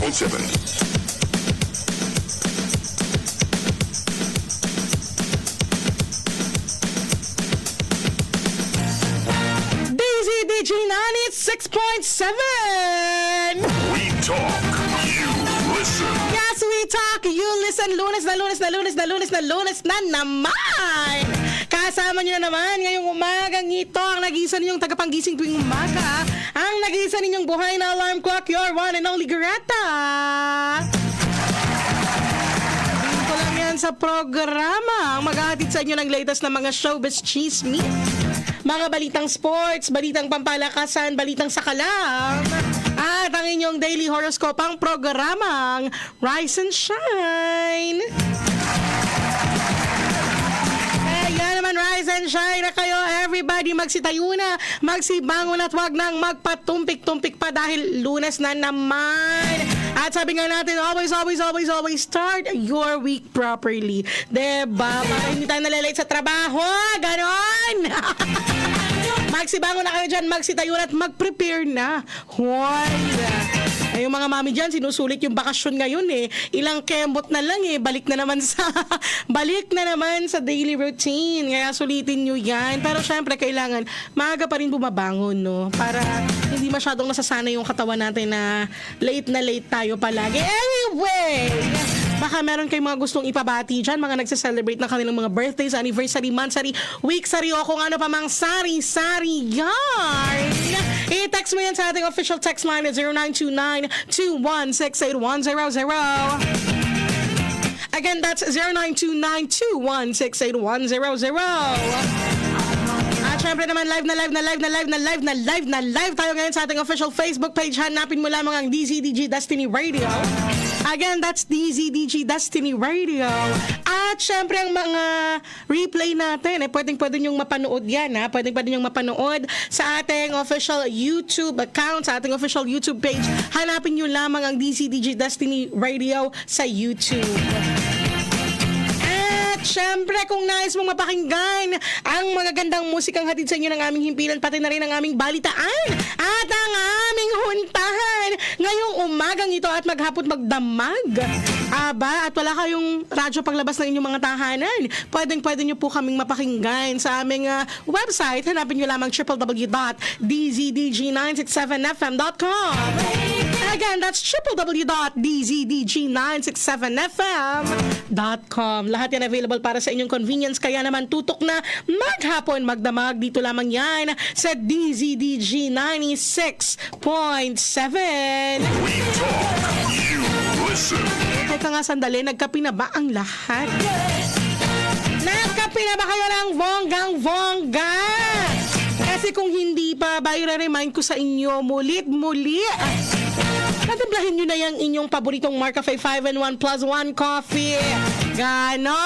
DZDG 96.7. We talk, you listen. Yes, we talk, you listen. Lunes na naman. Kasama niyo na naman ngayong umagang ito ang nag-iisa ninyong tagapanggising tuwing umaga. Ang nag-iisa ninyong buhay na alarm clock, your one and only Greta. Dito lang yan sa programa ang maghahatid sa inyo ng latest na mga showbiz chismis, mga balitang sports, balitang pampalakasan, balitang sakalam, at ang inyong daily horoscope, ang programang Rise and Shine. Kaya naman, rise and shine na kayo. Everybody, magsitayo na, magsibangon at wag nang magpatumpik-tumpik pa dahil Lunes na naman. At sabi nga natin, always start your week properly. Diba? Para hindi tayo nalalate sa trabaho. Ganon! Magsibangon na kayo dyan, magsitayo na at mag-prepare na. Ay, yung mga mami dyan, sinusulit yung bakasyon ngayon eh. Ilang kembot na lang eh. Balik na naman sa daily routine. Kaya sulitin nyo yan. Pero syempre, kailangan maaga pa rin bumabangon, no? Para hindi masyadong nasasana yung katawan natin na late tayo palagi. Anyway, baka meron kayong mga gustong ipabati dyan, mga nagse-celebrate ng kanilang mga birthdays, anniversary, monthsary, weeksary, o kung ano pa mang sari-sari yarn. I-text mo yan sa ating official text line at 0929-2168100. Again, that's 0929-2168100. At syempre naman, live tayo ngayon sa ating official Facebook page. Hanapin mo lamang ang DZDG Destiny Radio. Again, that's DZDG Destiny Radio. At syempre ang mga replay natin, pwedeng nyong mapanood yan. Pwedeng nyong mapanood sa ating official YouTube account, sa ating official YouTube page. Hanapin nyo lamang ang DZDG Destiny Radio sa YouTube. Siyempre, kung nais mong mapakinggan ang magagandang musikang hatid sa inyo ng aming himpilan, pati na rin ang aming balitaan at ang aming huntahan ngayong umagang ito at maghapon magdamag. At wala kayong radyo paglabas ng inyong mga tahanan, pwede nyo po kaming mapakinggan sa aming website. Hanapin nyo lamang www.dzdg967fm.com. Again, that's www.dzdg967fm.com. Lahat yan available para sa inyong convenience. Kaya naman tutok na maghapon magdamag. Dito lamang yan sa DZDG 96.7. We talk, you listen. Teka nga sandali, nagkape na ba ang lahat? Nagkape na ba kayo ng bonggang-bongga? Kasi kung hindi pa, remind ko sa inyo, muli. Natimplahin nyo na yung inyong paboritong Marcafe 5-in-1 plus 1 coffee. Ganon!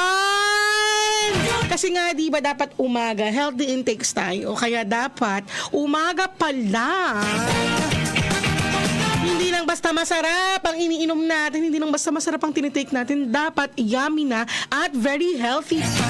Kasi nga, di ba dapat umaga, healthy intakes tayo. Kaya dapat umaga pa lang. Hindi lang basta masarap ang iniinom natin, hindi lang basta masarap ang tinitake natin, dapat yummy na at very healthy pa.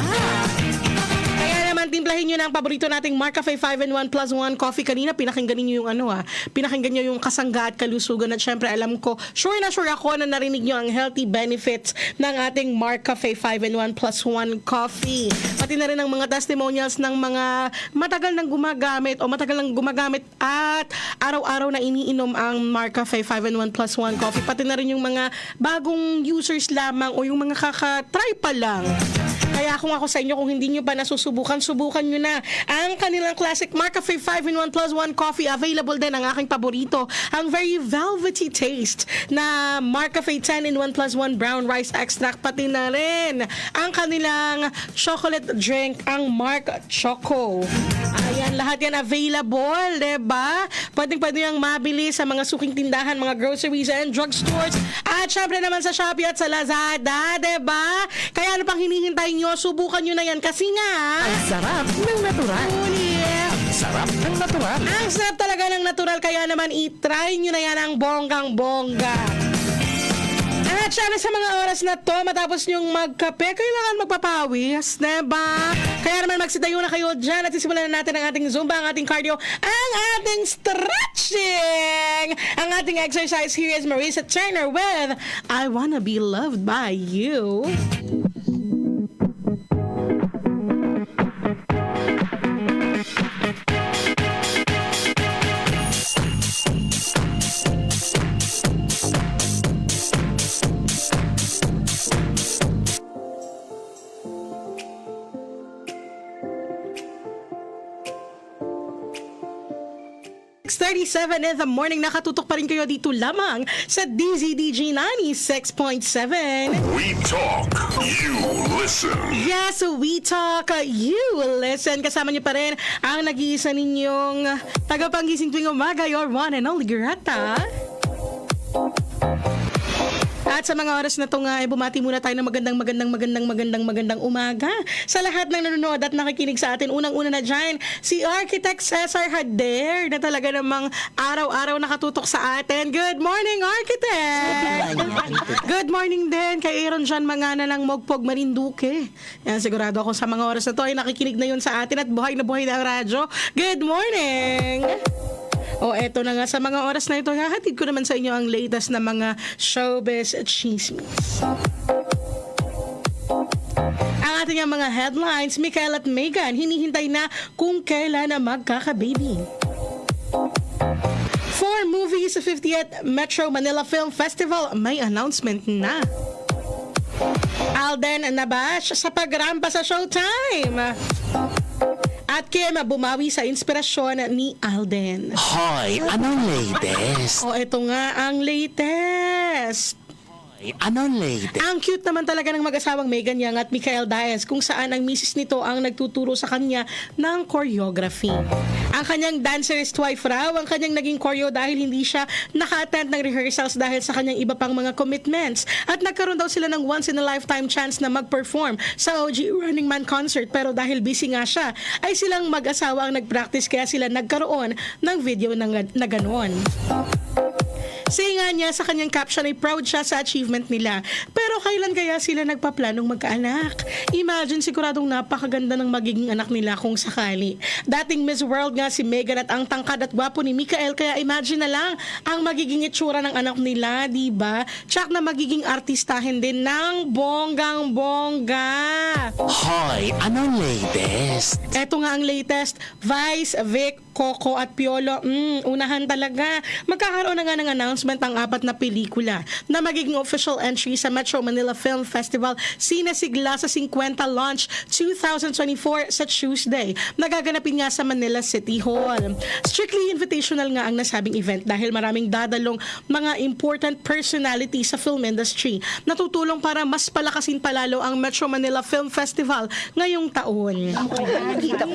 Kaya naman, timplahin nyo na ang paborito nating Marcafe 5-in-1 plus 1 coffee. Kanina, pinakinggan nyo yung pinakinggan nyo yung kasangga at kalusugan. At syempre, alam ko, sure ako na narinig nyo ang healthy benefits ng ating Marcafe 5-in-1 plus 1 coffee. Pati na rin ang mga testimonials ng mga matagal nang gumagamit at araw-araw na iniinom ang Marcafe 5-in-1 plus 1 coffee. Pati na rin yung mga bagong users lamang o yung mga kaka-try pa lang. Kaya kung ako sa inyo, kung hindi nyo pa nasusubukan, subukan nyo na ang kanilang classic Marcafe 5-in-1 plus 1 coffee. Available din ang aking paborito, ang very velvety taste na Marcafe 10-in-1 plus 1 brown rice extract. Pati na rin ang kanilang chocolate drink, ang Marc Choco. Ayan, lahat yan available, diba? Pwede yung mabili sa mga suking tindahan, mga groceries and drugstores. At syempre naman sa Shopee at sa Lazada, diba? Kaya ano pang hinihintay nyo? Subukan nyo na yan kasi nga ang sarap ng natural. Ang sarap ng natural. Ang sarap talaga ng natural. Kaya naman, i-try nyo na yan ang bonggang-bongga. At At syempre sa mga oras na to, matapos nyong magkape, kailangan magpapawis, diba? Kaya naman magsitayo na kayo dyan at sisimulan na natin ang ating Zumba, ang ating cardio, ang ating stretching! Ang ating exercise here is Marisa Turner with I Wanna Be Loved by You. .37 in the morning, nakatutok pa rin kayo dito lamang sa DZDG 96.7. We talk, you listen. Yes, we talk, you listen. Kasama niyo pa rin ang nag-iisa ninyong tagapanggising tuwing umaga, your one and only Grata. At sa mga oras na to nga, bumati muna tayo ng magandang umaga sa lahat ng nanonood at nakikinig sa atin. Unang-una na dyan, si Architect Cesar Hader na talaga namang araw-araw nakatutok sa atin. Good morning, Architect! Good morning din kay Aaron John Mangana ng Mogpog Marinduque. Yan, sigurado ako sa mga oras na to ay nakikinig na yun sa atin at buhay na ang radyo. Good morning! O eto na nga, sa mga oras na ito, hahatid ko naman sa inyo ang latest na mga showbiz chismis. Ang ating mga headlines, Mikael at Megan, hinihintay na kung kailan na magkaka-baby. 4 movies sa 50th Metro Manila Film Festival, may announcement na. Alden nabash sa pagrampa sa Showtime. At Kim bumawi sa inspirasyon ni Alden. Hoy, anong latest? O eto nga ang latest. Hoy, anong latest? Ang cute naman talaga ng mag-asawang Megan Young at Mikael Diaz kung saan ang misis nito ang nagtuturo sa kanya ng choreography. Ang kanyang dancerist wife raw ang kanyang naging choreo dahil hindi siya naka-attend ng rehearsals dahil sa kanyang iba pang mga commitments. At nagkaroon daw sila ng once-in-a-lifetime chance na mag-perform sa OG Running Man concert pero dahil busy nga siya, ay silang mag-asawa ang nag-practice kaya sila nagkaroon ng video na ganoon. Say nga niya sa kanyang caption ay proud siya sa achievement nila. Pero kailan kaya sila nagpaplanong magkaanak? Imagine, siguradong napakaganda ng magiging anak nila kung sakali. Dating Miss World nga si Megan at ang tangkad at gwapo ni Mikael, kaya imagine na lang ang magiging itsura ng anak nila, diba? Tsak na magiging artistahin din ng bonggang-bongga. Hoy, anong latest? Eto nga ang latest, Vice, Vic, Coco at Piolo, unahan talaga. Magkakaroon na nga ng announcement ang 4 na pelikula na magiging official entry sa Metro Manila Film Festival sinasigla sa 50 launch 2024 sa Tuesday. Nagaganapin nga sa Manila City Hall. Strictly invitational nga ang nasabing event dahil maraming dadalong mga important personalities sa film industry na tutulong para mas palakasin palalo ang Metro Manila Film Festival ngayong taon.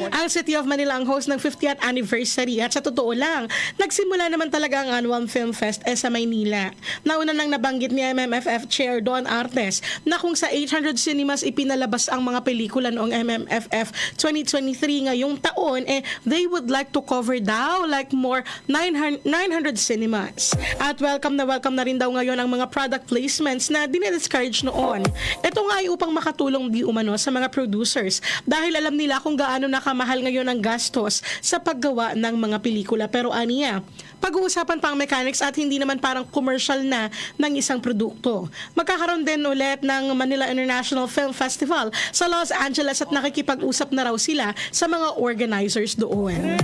Ang City of Manila ang host ng 50th anniversary at sa totoo lang, nagsimula naman talaga ang Annual Film Fest sa Maynila. Nauna nang nabanggit ni MMFF Chair Don Artes na kung sa 800 cinemas ipinalabas ang mga pelikula noong MMFF 2023 ngayong taon, they would like to cover daw like more 900 cinemas. At welcome na rin daw ngayon ang mga product placements na dinidiscourage noon. Ito nga ay upang makatulong di umano sa mga producers dahil alam nila kung gaano nakamahal ngayon ang gastos sa paggawa ng mga pelikula. Pero aniya, pag-uusapan pa ang mechanics at hindi naman parang commercial na ng isang produkto. Magkakaroon din ulit ng Manila International Film Festival sa Los Angeles at nakikipag-usap na raw sila sa mga organizers doon.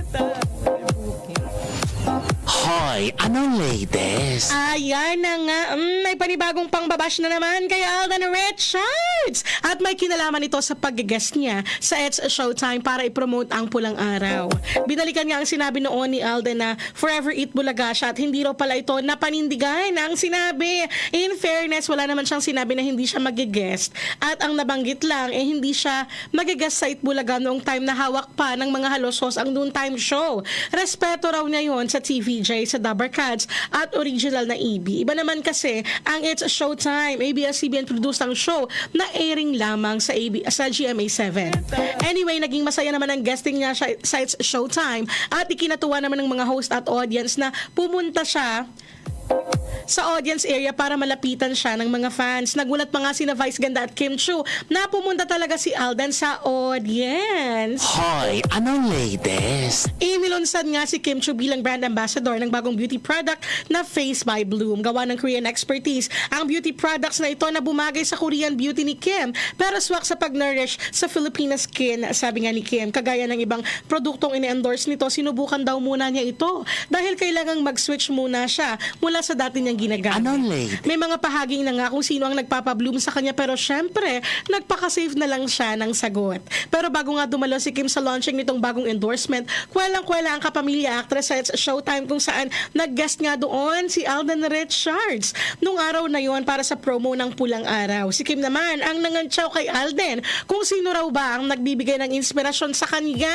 Hoy, anong latest? Ayan na nga, may panibagong pangbabash na naman kay Alden Richards. At may kinalaman ito sa pag-guest niya sa It's Showtime para i-promote ang Pulang Araw. Binalikan nga ang sinabi noon ni Alden na Forever Eat Bulaga siya at hindi raw pala ito napanindigan ang sinabi. In fairness, wala naman siyang sinabi na hindi siya mag-guest. At ang nabanggit lang, hindi siya mag-guest sa Eat Bulaga noong time na hawak pa ng mga halosos ang noontime show. Respeto raw niya yon sa TVJ, sa Dabber Cats at original na EB. Iba naman kasi ang It's Showtime. ABS-CBN produced ang show na airing lamang sa GMA7. Anyway, naging masaya naman ang guesting niya sa It's Showtime at ikinatuwa naman ng mga host at audience na pumunta siya sa audience area para malapitan siya ng mga fans. Nagulat pa nga sina Vice Ganda at Kim Chu na pumunta talaga si Alden sa audience. Hoy, anong latest? Inilunsad nga si Kim Chu bilang brand ambassador ng bagong beauty product na Face by Bloom. Gawa ng Korean expertise. Ang beauty products na ito na bumagay sa Korean beauty ni Kim pero swak sa pag-nourish sa Filipina skin. Sabi nga ni Kim, kagaya ng ibang produktong ini-endorse nito, sinubukan daw muna niya ito dahil kailangang mag-switch muna siya mula sa dati niyang ginagamit. Anong latest? May mga pahaging na nga kung sino ang nagpapabloom sa kanya pero syempre, nagpaka-save na lang siya ng sagot. Pero bago nga dumalo si Kim sa launching nitong bagong endorsement, kwelang-kwela ang kapamilya actress sa Showtime kung saan nag-guest nga doon si Alden Richards. Nung araw na yon para sa promo ng Pulang Araw. Si Kim naman ang nangantsaw kay Alden kung sino raw ba ang nagbibigay ng inspirasyon sa kanya.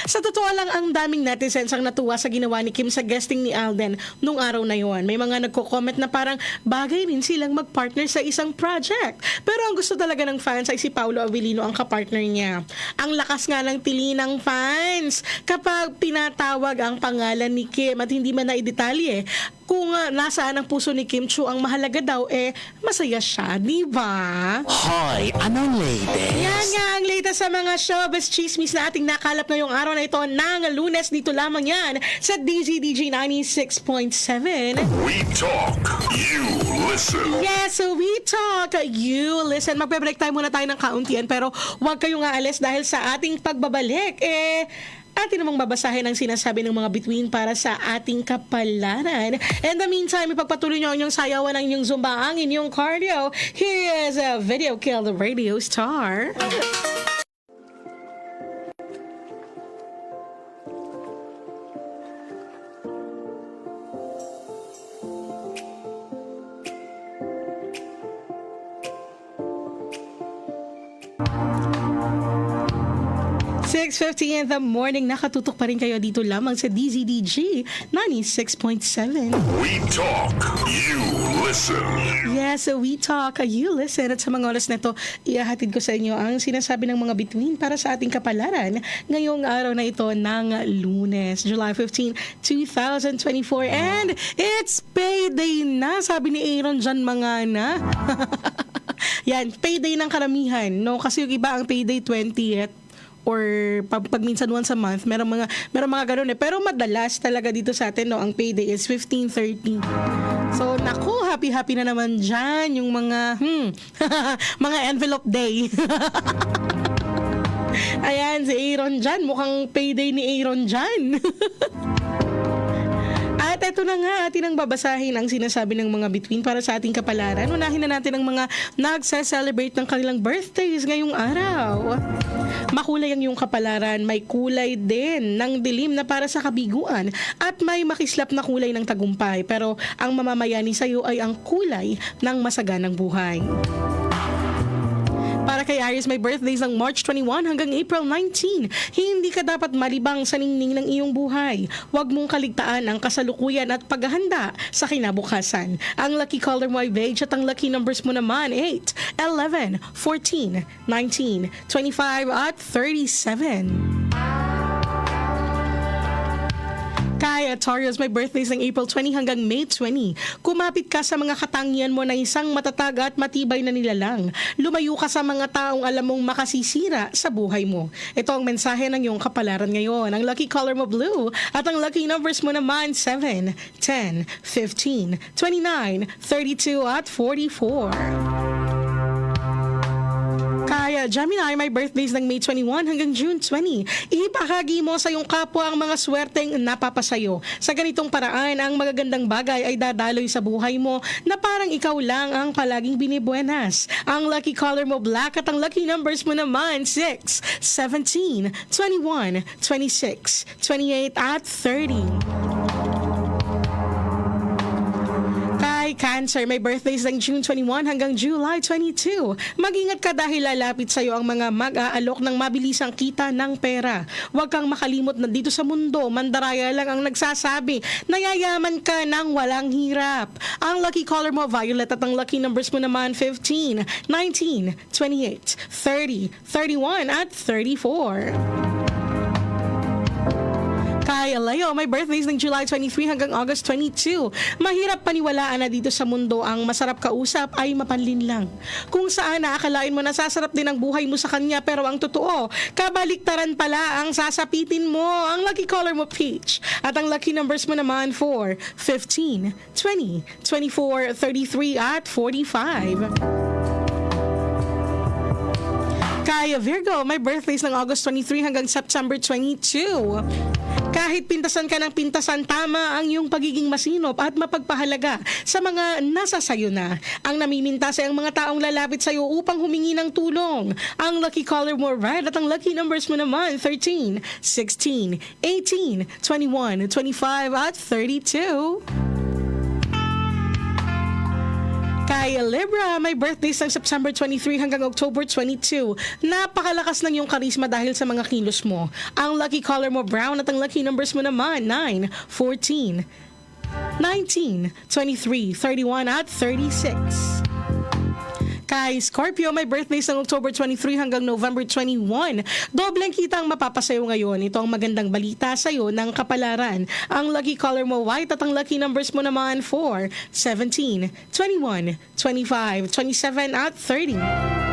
Sa totoo lang, ang daming netizens ang natuwa sa ginawa ni Kim sa guesting ni Alden nung araw na yon. May mga nagko-comment na parang bagay rin silang mag-partner sa isang project. Pero ang gusto talaga ng fans ay si Paolo Avellino ang kapartner niya. Ang lakas nga ng tili ng fans kapag pinatawag ang pangalan ni Kim at hindi man naidetalye kung nasaan ang puso ni Kim Chu. Ang mahalaga daw masaya siya, di ba? Hoy, anong latest? Yan nga ang latest sa mga showbiz chismis na ating nakalap ngayong araw na ito ng Lunes. Dito lamang yan sa DZDG 96.7. We talk, you listen. Yes, so we talk, you listen. Magbe-break time muna tayo ng kauntian pero huwag kayong aalis dahil sa ating pagbabalik, atin namang babasahin ang sinasabi ng mga bituin para sa ating kapalaran. In the meantime, ipagpatuloy nyo ang inyong sayawan, ang inyong zumba, ang inyong cardio. Here is a Video Kill the Radio Star. .50 in the morning. Nakatutok pa rin kayo dito lamang sa DZDG 96.7. We talk, you listen. Yes, so we talk, you listen. At sa mga oras na ito, ihahatid ko sa inyo ang sinasabi ng mga bituin para sa ating kapalaran ngayong araw na ito ng Lunes, July 15, 2024. And it's payday na, sabi ni Aaron John Mangana. Yan, payday ng karamihan, no? Kasi yung iba ang payday 20th or pag minsan once a month, meron mga ganun . Pero madalas talaga dito sa atin, no, ang payday is 15-30. So, naku, happy na naman dyan yung mga, mga envelope day. Ayan, si Aaron dyan. Mukhang payday ni Aaron dyan. At ito na nga, atin ang babasahin ang sinasabi ng mga bituin para sa ating kapalaran. Unahin na natin ang mga nagsa-celebrate ng kanilang birthdays ngayong araw. Makulay ang iyong kapalaran, may kulay din ng dilim na para sa kabiguan at may makislap na kulay ng tagumpay. Pero ang mamamayani sa iyo ay ang kulay ng masaganang buhay. Para kay Aries, may birthdays ng March 21 hanggang April 19. Hindi ka dapat malibang sa ningning ng iyong buhay. Huwag mong kaligtaan ang kasalukuyan at paghahanda sa kinabukasan. Ang lucky color mo ay beige at ang lucky numbers mo naman 8, 11, 14, 19, 25 at 37. Kay Taurus, may birthdays ng April 20 hanggang May 20. Kumapit ka sa mga katangian mo na isang matatag at matibay na nilalang. Lumayo ka sa mga taong alam mong makasisira sa buhay mo. Ito ang mensahe ng iyong kapalaran ngayon. Ang lucky color mo blue at ang lucky numbers mo naman 7, 10, 15, 29, 32 at 44. Kaya Gemini, may birthdays ng May 21 hanggang June 20. Ibahagi mo sa iyong kapwa ang mga swerteng napapasayo. Sa ganitong paraan, ang magagandang bagay ay dadaloy sa buhay mo na parang ikaw lang ang palaging binibuenas. Ang lucky color mo black at ang lucky numbers mo naman 6, 17, 21, 26, 28 at 30. Cancer, may birthdays ng June 21 hanggang July 22. Mag-ingat ka dahil lalapit sa iyo ang mga mag-aalok ng mabilisang kita ng pera. Huwag kang makalimot na dito sa mundo, mandaraya lang ang nagsasabi na yayaman ka ng walang hirap. Ang lucky color mo violet at ang lucky numbers mo naman 15, 19, 28, 30, 31 at 34. Kay Leo, may birthdays ng July 23 hanggang August 22. Mahirap paniwalaan na dito sa mundo ang masarap kausap ay mapanlin lang. Kung saan naakalain mo na sasarap din ang buhay mo sa kanya, pero ang totoo, kabaliktaran pala ang sasapitin mo. Ang lucky color mo, peach. At ang lucky numbers mo naman for 15, 20, 24, 33 at 45. Kaya Virgo, may birthdays ng August 23 hanggang September 22. Kahit pintasan ka ng pintasan, tama ang iyong pagiging masinop at mapagpahalaga sa mga nasa sayo na. Ang namimintas ay ang mga taong lalapit sa iyo upang humingi ng tulong. Ang lucky color mo, red, at ang lucky numbers mo naman, 13, 16, 18, 21, 25 at 32. Kay Libra, may birthdays ng September 23 hanggang October 22. Napakalakas ng iyong karisma dahil sa mga kilos mo. Ang lucky color mo, brown, at ang lucky numbers mo naman, 9, 14, 19, 23, 31 at 36. Kay Scorpio, may birthdays ng October 23 hanggang November 21. Dobleng kita ang mapapasayo ngayon. Ito ang magandang balita sa iyo ng kapalaran. Ang lucky color mo, white, at ang lucky numbers mo naman 4, 17, 21, 25, 27 at 30.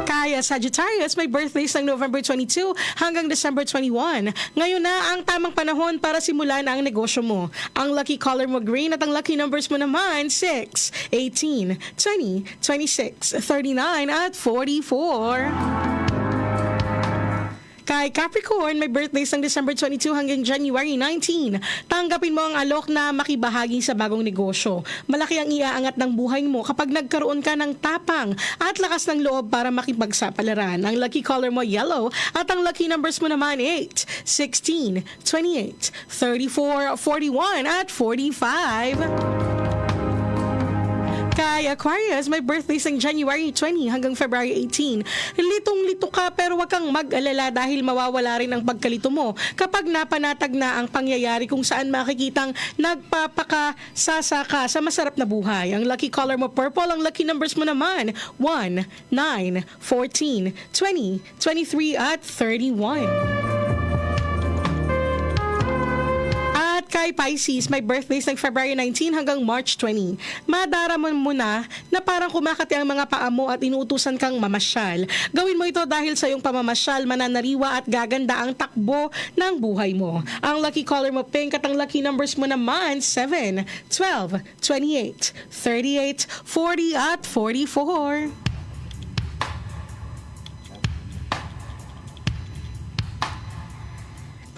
Kaya Sagittarius, may birthdays ng November 22 hanggang December 21. Ngayon na ang tamang panahon para simulan ang negosyo mo. Ang lucky color mo, green, at ang lucky numbers mo naman 6, 18, 20, 26, 39 at 44. Kay Capricorn, may birthdays ng December 22 hanggang January 19. Tanggapin mo ang alok na makibahagi sa bagong negosyo. Malaki ang iaangat ng buhay mo kapag nagkaroon ka ng tapang at lakas ng loob para makipagsapalaran. Ang lucky color mo, yellow, at ang lucky numbers mo naman 8, 16, 28, 34, 41 at 45. Kay Aquarius, may birthdays ng January 20 hanggang February 18. Litong-lito ka pero wag kang mag-alala dahil mawawala rin ang pagkalito mo kapag napanatag na ang pangyayari kung saan makikitang nagpapakasasa ka sa masarap na buhay. Ang lucky color mo, purple. Ang lucky numbers mo naman, 1, 9, 14, 20, 23 at 31. At kay Pisces, may birthdays ng February 19 hanggang March 20. Madaraman mo na parang kumakati ang mga paa mo at inuutusan kang mamasyal. Gawin mo ito dahil sa iyong pamamasyal, mananariwa at gaganda ang takbo ng buhay mo. Ang lucky color mo, pink, at ang lucky numbers mo naman 7, 12, 28, 38, 40 at 44.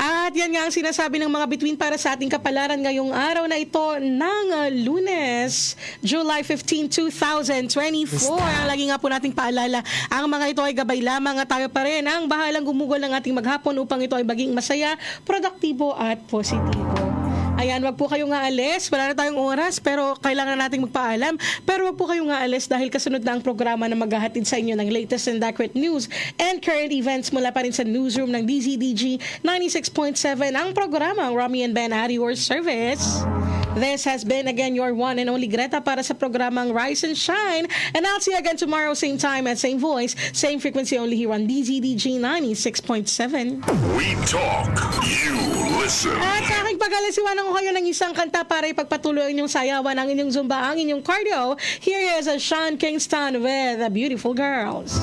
At yan nga ang sinasabi ng mga bituin para sa ating kapalaran ngayong araw na ito ng Lunes, July 15, 2024. Ang lagi nga po nating paalala, ang mga ito ay gabay lamang at tayo pa rin ang bahalang gumugol ng ating maghapon upang ito ay maging masaya, produktibo at positibo. Ayan, wag po kayong aalis. Wala na tayong oras pero kailangan nating magpaalam. Pero wag po kayong aalis dahil kasunod na ang programa na maghahatid sa inyo ng latest and accurate news and current events mula pa rin sa newsroom ng DZDG 96.7, ang programang Romy and Ben at your service. This has been again your one and only Greta para sa programang Rise and Shine. And I'll see you again tomorrow, same time and same voice, same frequency, only here on DZDG 96.7. We talk, you listen. At sa aking pag-alasiwanan ko kayo ng isang kanta para ipagpatuloy ang inyong sayawan, ang inyong zumba, ang inyong cardio. Here is Sean Kingston with The Beautiful Girls.